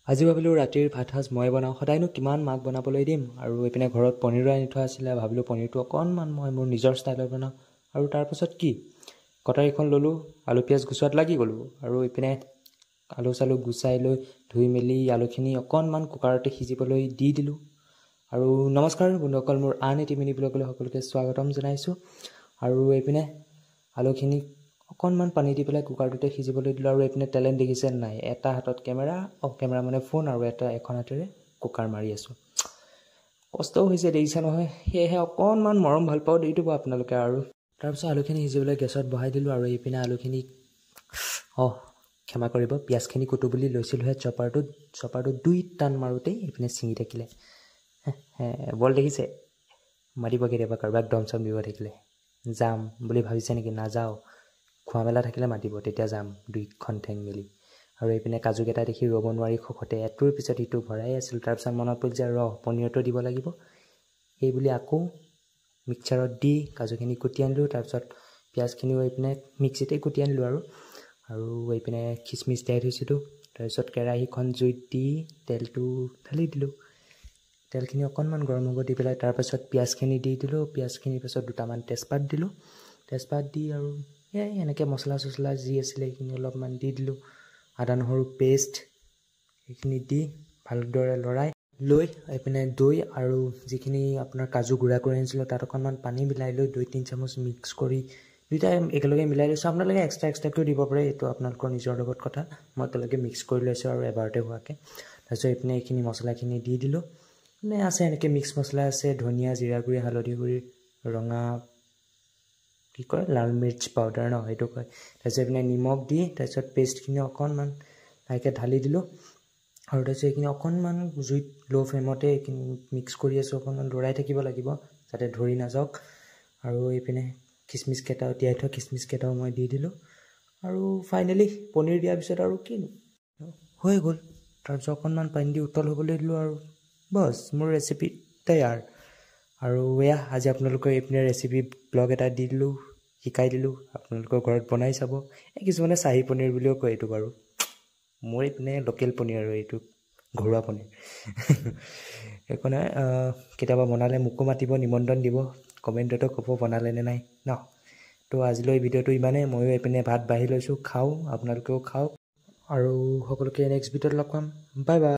আজি ভাবিলোঁ ৰাতিৰ ভাত সাজ মই বনাওঁ। সদায়নো কিমান মাক বনাবলৈ দিম, আৰু এইপিনে ঘৰত পনীৰো আনি থোৱা আছিলে। ভাবিলোঁ পনীৰটো অকণমান মই মোৰ নিজৰ ষ্টাইলত বনাওঁ। আৰু তাৰপাছত কি, কটাৰীখন ল'লোঁ, আলু পিঁয়াজ গুচোৱাত লাগি গ'লোঁ। আৰু এইপিনে আলু চালু গুচাই লৈ ধুই মেলি আলুখিনি অকণমান কুকাৰতে সিজিবলৈ দি দিলোঁ। আৰু নমস্কাৰ বন্ধুসকল, মোৰ আন এটি মিনি ব্লগলৈ সকলোকে স্বাগতম জনাইছোঁ। আৰু এইপিনে আলুখিনি অকণমান পানী দি পেলাই কুকাৰটোতে সিজিবলৈ দিলোঁ। আৰু এইপিনে টেলেণ্ট দেখিছে নাই, এটা হাতত কেমেৰা মানে ফোন, আৰু এখন হাতেৰে কুকাৰ মাৰি আছোঁ। কষ্টও হৈছে দেখিছে নহয়, সেয়েহে অকণমান মৰম ভাল পাওঁ দি দিব আপোনালোকে। আৰু তাৰপিছত আলুখিনি সিজিবলৈ গেছত বহাই দিলোঁ। আৰু এইপিনে আলুখিনি ক্ষমা কৰিব, পিঁয়াজখিনি কুটো বুলি লৈছিলোঁহে চপাৰটোত 2 টান মাৰোঁতেই এইপিনে ছিঙি থাকিলে। বল দেখিছে, মাতিব কেতিয়াবা কাৰোবাক দম চম দিব থাকিলে। যাম বুলি ভাবিছে নেকি? নাযাওঁ, খোৱা মেলা থাকিলে মাতিব, তেতিয়া যাম 2খন ঠেং মেলি। আৰু এইপিনে কাজুকেইটা দেখি ৰ'ব নোৱাৰি খোখতে এটোৰ পিছত ইটো ভৰাই আছিলোঁ। তাৰপিছত মনত পৰিল যে পনীৰটো দিব লাগিব। এই বুলি আকৌ মিক্সাৰত দি কাজুখিনি কুটি আনিলোঁ। তাৰপিছত পিঁয়াজখিনিও এইপিনে মিক্সিতেই কুটি আনিলোঁ। আৰু এইপিনে খিচমিচ তিয়াই থৈছিলোঁ। তাৰপিছত কেৰাহীখন জুইত দি তেলটো ঢালি দিলোঁ। তেলখিনি অকণমান গৰম হ'ব দি পেলাই তাৰপাছত পিঁয়াজখিনি দি দিলোঁ। পিঁয়াজখিনিৰ পাছত 2টামান তেজপাত দিলোঁ। তেজপাত দি আৰু এনেকৈ মছলা চছলা যি আছিলে সেইখিনি অলপমান দি দিলোঁ। আদা নহৰু পেষ্ট সেইখিনি দি ভালদৰে লৰাই লৈ এইপিনে দৈ আৰু যিখিনি আপোনাৰ কাজু গুড়া কৰি আনিছিলোঁ তাত অকণমান পানী মিলাই লৈ 2-3 চামুচ মিক্স কৰি দুইটাই একেলগে মিলাই লৈছোঁ। আপোনালোকে এক্সট্ৰাকৈও দিব পাৰে, এইটো আপোনালোকৰ নিজৰ লগত কথা। মই একেলগে মিক্স কৰি লৈছোঁ আৰু এবাৰতে হোৱাকৈ। তাৰপিছত এইপিনে এইখিনি মছলাখিনি দি দিলোঁ। আছে এনেকৈ মিক্স মছলা আছে, ধনিয়া, জিৰা গুড়ি, হালধি গুড়ি, ৰঙা লাল মিৰ্চ পাউডাৰ সেইটো কয়। তাৰপিছত এইপিনে নিমখ দি তাৰপিছত পেষ্টখিনি অকণমান লাহেকৈ ঢালি দিলোঁ। আৰু তাৰপিছত এইখিনি অকণমান জুইত ল' ফ্লেমতে এইখিনি মিক্স কৰি আছোঁ। অকণমান লৰাই থাকিব লাগিব যাতে ধৰি নাযাওক। আৰু এইপিনে খিচমিচকেইটাও তিয়াই থোৱা খিচমিচকেইটাও মই দি দিলোঁ। আৰু ফাইনেলি পনীৰ দিয়াৰ পিছত আৰু কিনো হৈ গ'ল। তাৰপিছত অকণমান পানী দি উতল হ'বলৈ দিলোঁ আৰু বছ, মোৰ ৰেচিপি তৈয়াৰ। আৰু আজি আপোনালোকৰ এইপিনে ৰেচিপি ব্লগ এটা দি দিলোঁ, শিকাই দিলোঁ। আপোনালোকৰ ঘৰত বনাই চাব। কিছুমানে চাহী পনীৰ বুলিও কয় এইটো বাৰু। মোৰ এইপিনে লোকেল পনীৰ, আৰু এইটো ঘৰুৱা পনীৰ। একো নাই, কেতিয়াবা বনালে মোকো মাতিব, নিমন্ত্ৰণ দিব, কমেণ্টতো ক'ব বনালে নে নাই ন। তো আজিলৈ ভিডিঅ'টো ইমানেই। ময়ো এইপিনে ভাত বাঢ়ি লৈছোঁ, খাওঁ, আপোনালোকেও খাওক। আৰু সকলোকে নেক্সট ভিডিঅ'ত লগ পাম। Bye bye.